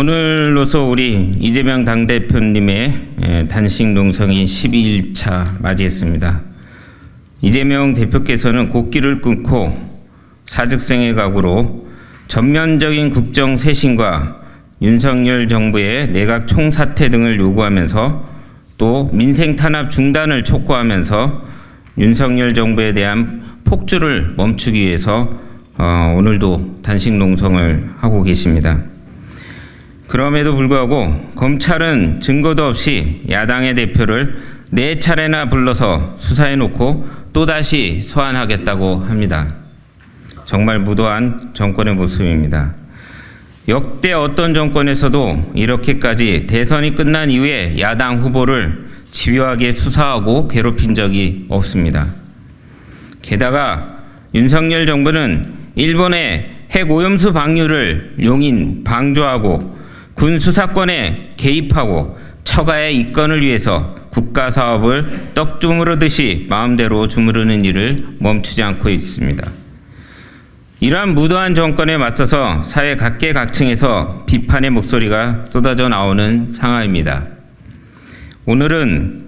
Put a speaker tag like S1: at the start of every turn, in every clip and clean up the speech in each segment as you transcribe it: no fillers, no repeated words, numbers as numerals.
S1: 오늘로서 우리 이재명 당대표님의 단식 농성이 12일차 맞이했습니다. 이재명 대표께서는 곡기를 끊고 사직생의 각오로 전면적인 국정 쇄신과 윤석열 정부의 내각 총사퇴 등을 요구하면서 또 민생 탄압 중단을 촉구하면서 윤석열 정부에 대한 폭주를 멈추기 위해서 오늘도 단식 농성을 하고 계십니다. 그럼에도 불구하고 검찰은 증거도 없이 야당의 대표를 4차례나 불러서 수사해놓고 또다시 소환하겠다고 합니다. 정말 무도한 정권의 모습입니다. 역대 어떤 정권에서도 이렇게까지 대선이 끝난 이후에 야당 후보를 집요하게 수사하고 괴롭힌 적이 없습니다. 게다가 윤석열 정부는 일본의 핵오염수 방류를 용인 방조하고 군 수사권에 개입하고 처가의 이권을 위해서 국가 사업을 떡 주무르듯이 마음대로 주무르는 일을 멈추지 않고 있습니다. 이러한 무도한 정권에 맞서서 사회 각계각층에서 비판의 목소리가 쏟아져 나오는 상황입니다. 오늘은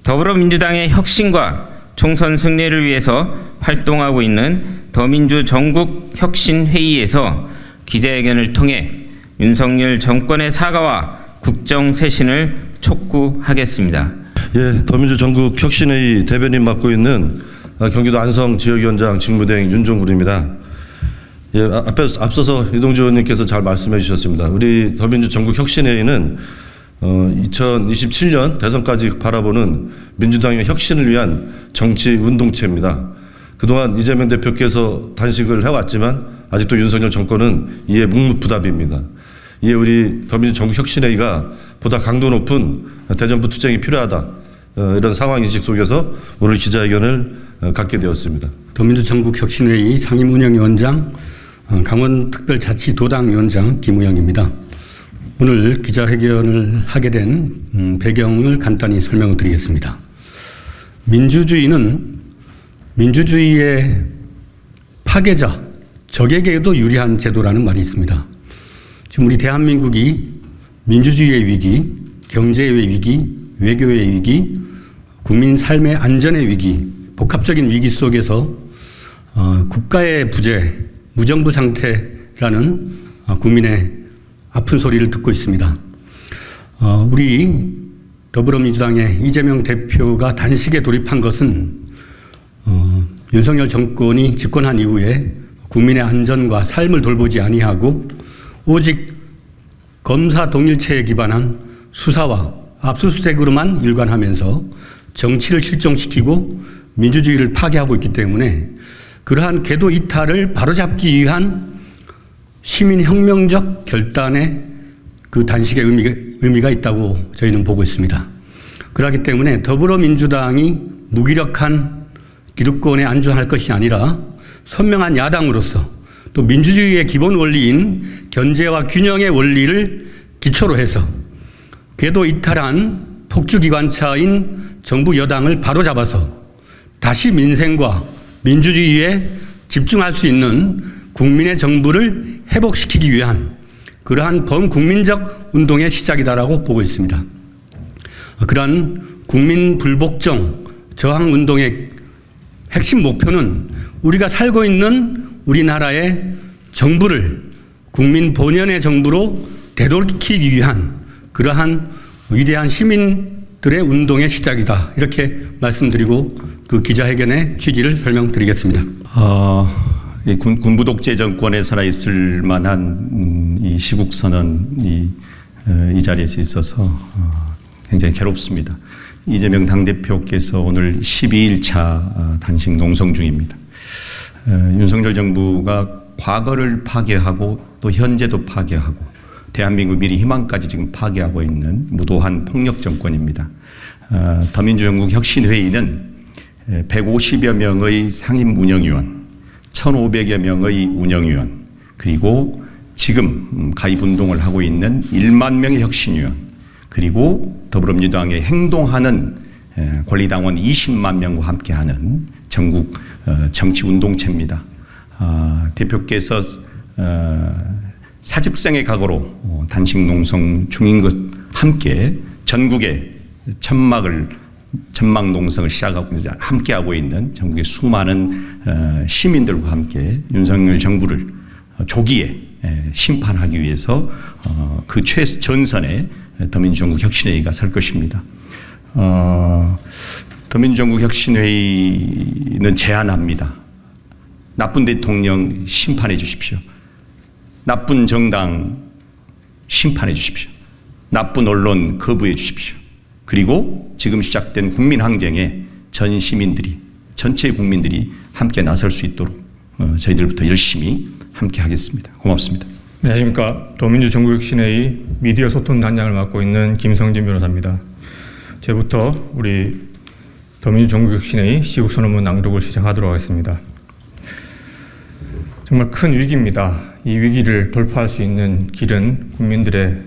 S1: 더불어민주당의 혁신과 총선 승리를 위해서 활동하고 있는 더민주 전국혁신회의에서 기자회견을 통해 윤석열 정권의 사과와 국정 쇄신을 촉구하겠습니다.
S2: 예, 더민주 전국혁신회의 대변인 맡고 있는 경기도 안성 지역위원장 직무대행 윤종굴입니다. 예, 앞서서 이동주 의원님께서 잘 말씀해 주셨습니다. 우리 더민주 전국혁신회의는 2027년 대선까지 바라보는 민주당의 혁신을 위한 정치 운동체입니다. 그동안 이재명 대표께서 단식을 해왔지만 아직도 윤석열 정권은 이에 묵묵부답입니다. 이에 우리 더민주 전국혁신회의가 보다 강도 높은 대전부 투쟁이 필요하다, 이런 상황인식 속에서 오늘 기자회견을 갖게 되었습니다.
S3: 더민주 전국혁신회의 상임운영위원장 강원특별자치도당위원장 김우영입니다. 오늘 기자회견을 하게 된 배경을 간단히 설명을 드리겠습니다. 민주주의는 민주주의의 파괴자, 적에게도 유리한 제도라는 말이 있습니다. 지금 우리 대한민국이 민주주의의 위기, 경제의 위기, 외교의 위기, 국민 삶의 안전의 위기, 복합적인 위기 속에서 국가의 부재, 무정부 상태라는 국민의 아픈 소리를 듣고 있습니다. 우리 더불어민주당의 이재명 대표가 단식에 돌입한 것은 윤석열 정권이 집권한 이후에 국민의 안전과 삶을 돌보지 아니하고 오직 검사 동일체에 기반한 수사와 압수수색으로만 일관하면서 정치를 실종시키고 민주주의를 파괴하고 있기 때문에 그러한 궤도 이탈을 바로잡기 위한 시민혁명적 결단의 그 단식의 의미가 있다고 저희는 보고 있습니다. 그렇기 때문에 더불어민주당이 무기력한 기득권에 안주할 것이 아니라 선명한 야당으로서 또 민주주의의 기본 원리인 견제와 균형의 원리를 기초로 해서 궤도 이탈한 폭주기관차인 정부 여당을 바로잡아서 다시 민생과 민주주의에 집중할 수 있는 국민의 정부를 회복시키기 위한 그러한 범국민적 운동의 시작이다라고 보고 있습니다. 그러한 국민 불복종 저항 운동의 핵심 목표는 우리가 살고 있는 우리나라의 정부를 국민 본연의 정부로 되돌리기 위한 그러한 위대한 시민들의 운동의 시작이다, 이렇게 말씀드리고 그 기자회견의 취지를 설명드리겠습니다.
S4: 이 군부 독재 정권에 살아있을 만한 이 시국선언이 이 자리에서 있어서 굉장히 괴롭습니다. 이재명 당대표께서 오늘 12일차 단식 농성 중입니다. 윤석열 정부가 과거를 파괴하고 또 현재도 파괴하고 대한민국 미래 희망까지 지금 파괴하고 있는 무도한 폭력 정권입니다. 더민주 전국혁신회의는 150여 명의 상임 운영위원, 1,500여 명의 운영위원, 그리고 지금 가입운동을 하고 있는 1만 명의 혁신위원, 그리고 더불어민주당의 행동하는 권리당원 20만 명과 함께하는 전국 정치운동체입니다. 대표께서 사직생의 각오로 단식 농성 중인 것 함께 전국의 천막 농성을 시작하고 이제 함께하고 있는 전국의 수많은 시민들과 함께 윤석열 정부를 조기에 심판하기 위해서 그 최전선에 더민주정부 혁신회의가 설 것입니다. 더민주정부 혁신회의는 제안합니다. 나쁜 대통령 심판해 주십시오. 나쁜 정당 심판해 주십시오. 나쁜 언론 거부해 주십시오. 그리고 지금 시작된 국민항쟁에 전 시민들이, 전체 국민들이 함께 나설 수 있도록 저희들부터 열심히 함께 하겠습니다. 고맙습니다.
S5: 안녕하십니까. 더민주정부혁신회의 미디어 소통 단장을 맡고 있는 김성진 변호사입니다. 제부터 우리 더민주정부혁신회의 시국선언문 낭독을 시작하도록 하겠습니다. 정말 큰 위기입니다. 이 위기를 돌파할 수 있는 길은 국민들의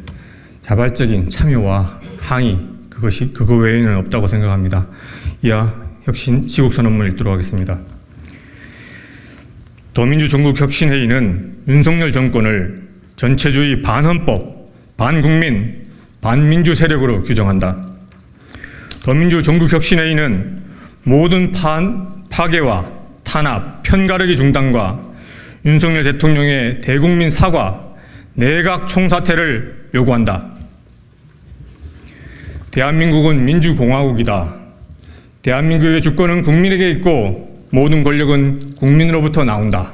S5: 자발적인 참여와 항의, 그거 외에는 없다고 생각합니다. 이하 혁신 시국선언문 읽도록 하겠습니다. 더민주정부혁신회의는 윤석열 정권을 전체주의 반헌법, 반국민, 반민주 세력으로 규정한다. 더민주정부혁신회의는 모든 파괴와 탄압, 편가르기 중단과 윤석열 대통령의 대국민 사과, 내각 총사퇴를 요구한다. 대한민국은 민주공화국이다. 대한민국의 주권은 국민에게 있고 모든 권력은 국민으로부터 나온다.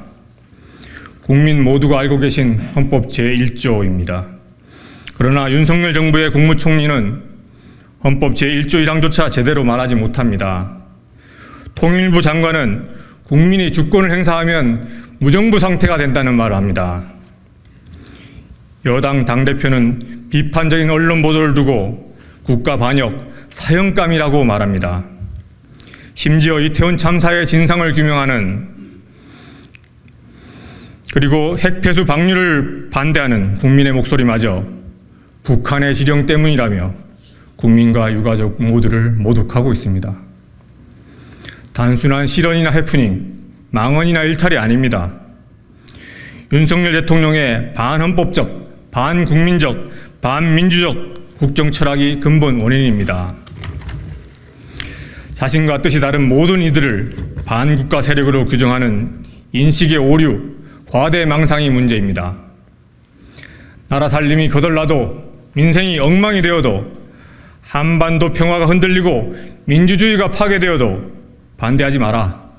S5: 국민 모두가 알고 계신 헌법 제1조입니다. 그러나 윤석열 정부의 국무총리는 헌법 제1조 1항조차 제대로 말하지 못합니다. 통일부 장관은 국민이 주권을 행사하면 무정부 상태가 된다는 말을 합니다. 여당 당대표는 비판적인 언론 보도를 두고 국가 반역, 사형감이라고 말합니다. 심지어 이태원 참사의 진상을 규명하는 그리고 핵폐수 방류를 반대하는 국민의 목소리마저 북한의 지령 때문이라며 국민과 유가족 모두를 모독하고 있습니다. 단순한 실언이나 해프닝, 망언이나 일탈이 아닙니다. 윤석열 대통령의 반헌법적, 반국민적, 반민주적 국정 철학이 근본 원인입니다. 자신과 뜻이 다른 모든 이들을 반국가 세력으로 규정하는 인식의 오류, 과대망상이 문제입니다. 나라 살림이 거덜나도 민생이 엉망이 되어도 한반도 평화가 흔들리고 민주주의가 파괴되어도 반대하지 마라.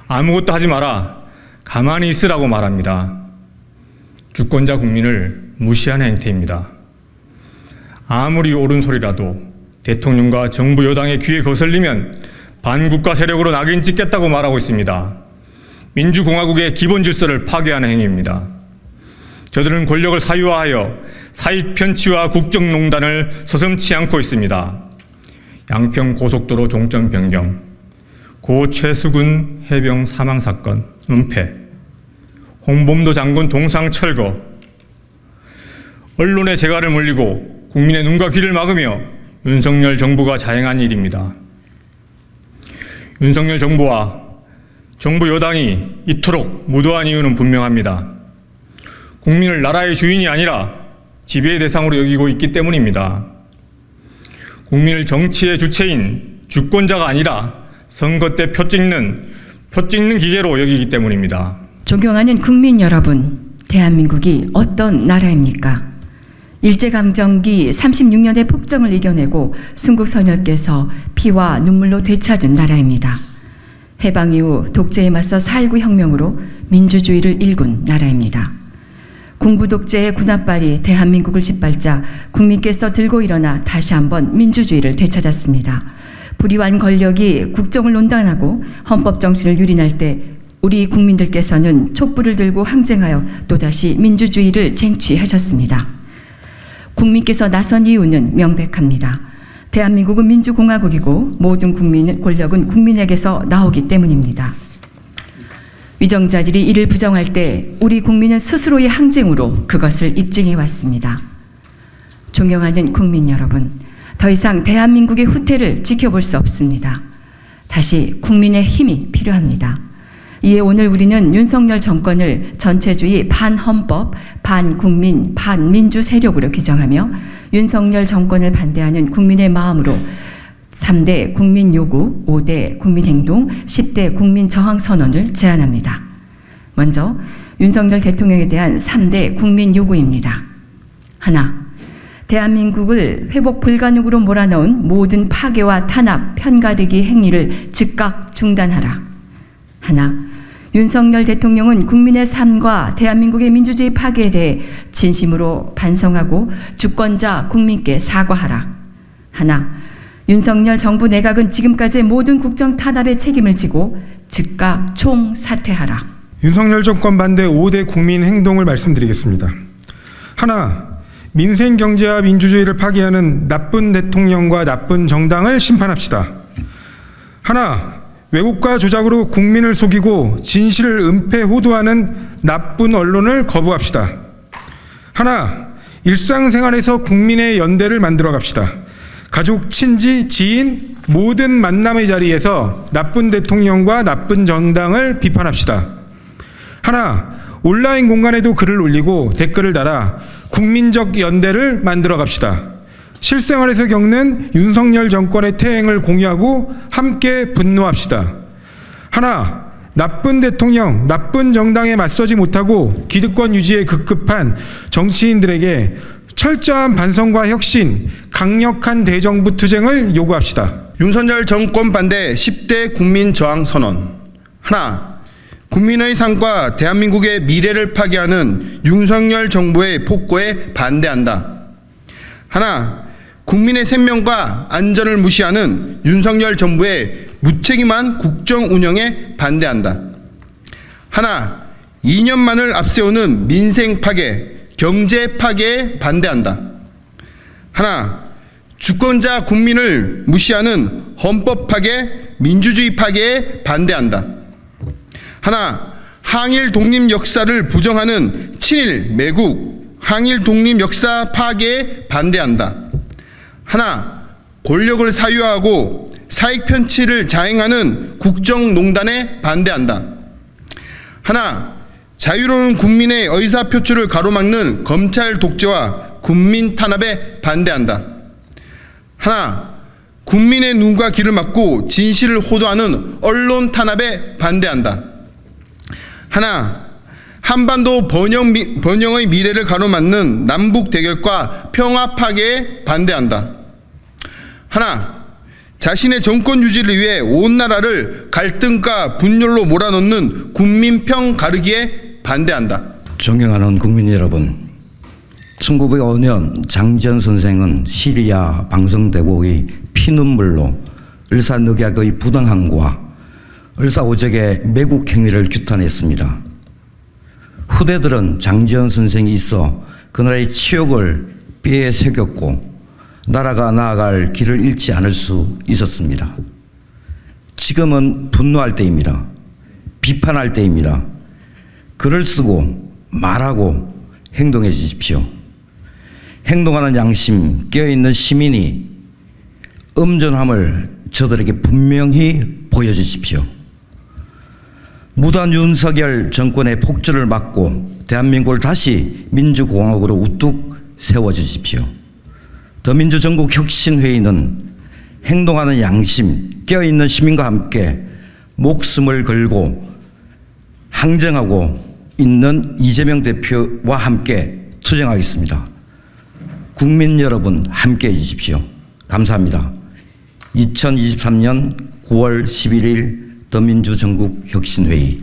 S5: 아무것도 하지 마라. 가만히 있으라고 말합니다. 주권자 국민을 무시하는 행태입니다. 아무리 옳은 소리라도 대통령과 정부 여당의 귀에 거슬리면 반국가 세력으로 낙인 찍겠다고 말하고 있습니다. 민주공화국의 기본 질서를 파괴하는 행위입니다. 저들은 권력을 사유화하여 사익 편취와 국정농단을 서슴지 않고 있습니다. 양평 고속도로 종점 변경, 고 최수근 해병 사망 사건, 은폐, 홍범도 장군 동상 철거, 언론의 재갈을 물리고 국민의 눈과 귀를 막으며 윤석열 정부가 자행한 일입니다. 윤석열 정부와 정부 여당이 이토록 무도한 이유는 분명합니다. 국민을 나라의 주인이 아니라 지배의 대상으로 여기고 있기 때문입니다. 국민을 정치의 주체인 주권자가 아니라 선거 때 표 찍는 기계로 여기기 때문입니다.
S6: 존경하는 국민 여러분, 대한민국이 어떤 나라입니까? 일제강점기 36년의 폭정을 이겨내고 순국선열께서 피와 눈물로 되찾은 나라입니다. 해방 이후 독재에 맞서 4.19 혁명으로 민주주의를 일군 나라입니다. 군부 독재의 군합발이 대한민국을 짓밟자 국민께서 들고 일어나 다시 한번 민주주의를 되찾았습니다. 불의한 권력이 국정을 논단하고 헌법 정신을 유린할 때 우리 국민들께서는 촛불을 들고 항쟁하여 또다시 민주주의를 쟁취하셨습니다. 국민께서 나선 이유는 명백합니다. 대한민국은 민주공화국이고 모든 권력은 국민에게서 나오기 때문입니다. 위정자들이 이를 부정할 때 우리 국민은 스스로의 항쟁으로 그것을 입증해 왔습니다. 존경하는 국민 여러분, 더 이상 대한민국의 후퇴를 지켜볼 수 없습니다. 다시 국민의 힘이 필요합니다. 이에 오늘 우리는 윤석열 정권을 전체주의 반헌법, 반국민, 반민주 세력으로 규정하며 윤석열 정권을 반대하는 국민의 마음으로 3대 국민 요구, 5대 국민 행동, 10대 국민 저항 선언을 제안합니다. 먼저 윤석열 대통령에 대한 3대 국민 요구입니다. 하나, 대한민국을 회복 불가능으로 몰아넣은 모든 파괴와 탄압, 편가르기 행위를 즉각 중단하라. 하나, 윤석열 대통령은 국민의 삶과 대한민국의 민주주의 파괴에 대해 진심으로 반성하고 주권자 국민께 사과하라. 하나, 윤석열 정부 내각은 지금까지의 모든 국정 탄압의 책임을 지고 즉각 총사퇴하라.
S7: 윤석열 정권 반대 5대 국민 행동을 말씀드리겠습니다. 하나, 민생 경제와 민주주의를 파괴하는 나쁜 대통령과 나쁜 정당을 심판합시다. 하나, 왜곡과 조작으로 국민을 속이고 진실을 은폐 호도하는 나쁜 언론을 거부합시다. 하나, 일상생활에서 국민의 연대를 만들어 갑시다. 가족, 친지, 지인 모든 만남의 자리에서 나쁜 대통령과 나쁜 정당을 비판합시다. 하나, 온라인 공간에도 글을 올리고 댓글을 달아 국민적 연대를 만들어 갑시다. 실생활에서 겪는 윤석열 정권의 태행을 공유하고 함께 분노합시다. 하나, 나쁜 대통령, 나쁜 정당에 맞서지 못하고 기득권 유지에 급급한 정치인들에게 철저한 반성과 혁신, 강력한 대정부 투쟁을 요구합시다.
S8: 윤석열 정권 반대 10대 국민 저항 선언. 하나, 국민의 삶과 대한민국의 미래를 파괴하는 윤석열 정부의 폭거에 반대한다. 하나, 국민의 생명과 안전을 무시하는 윤석열 정부의 무책임한 국정 운영에 반대한다. 하나, 2년만을 앞세우는 민생 파괴, 경제 파괴에 반대한다. 하나, 주권자 국민을 무시하는 헌법 파괴, 민주주의 파괴에 반대한다. 하나, 항일 독립 역사를 부정하는 친일 매국, 항일 독립 역사 파괴에 반대한다. 하나, 권력을 사유하고 사익 편취를 자행하는 국정농단에 반대한다. 하나, 자유로운 국민의 의사표출을 가로막는 검찰 독재와 국민 탄압에 반대한다. 하나, 국민의 눈과 귀를 막고 진실을 호도하는 언론 탄압에 반대한다. 하나, 한반도 번영의 미래를 가로막는 남북 대결과 평화 파괴에 반대한다. 하나, 자신의 정권 유지를 위해 온 나라를 갈등과 분열로 몰아넣는 국민평 가르기에 반대한다.
S9: 존경하는 국민 여러분, 1905년 장지현 선생은 시리아 방성대국의 피눈물로 을사늑약의 부당함과 을사오적의 매국 행위를 규탄했습니다. 후대들은 장지현 선생이 있어 그 나라의 치욕을 뼈에 새겼고 나라가 나아갈 길을 잃지 않을 수 있었습니다. 지금은 분노할 때입니다. 비판할 때입니다. 글을 쓰고 말하고 행동해 주십시오. 행동하는 양심, 깨어있는 시민이 엄존함을 저들에게 분명히 보여주십시오. 무단 윤석열 정권의 폭주를 막고 대한민국을 다시 민주공화국으로 우뚝 세워주십시오. 더민주전국혁신회의는 행동하는 양심, 깨어있는 시민과 함께 목숨을 걸고 항쟁하고 있는 이재명 대표와 함께 투쟁하겠습니다. 국민 여러분 함께해 주십시오. 감사합니다. 2023년 9월 11일 더민주전국혁신회의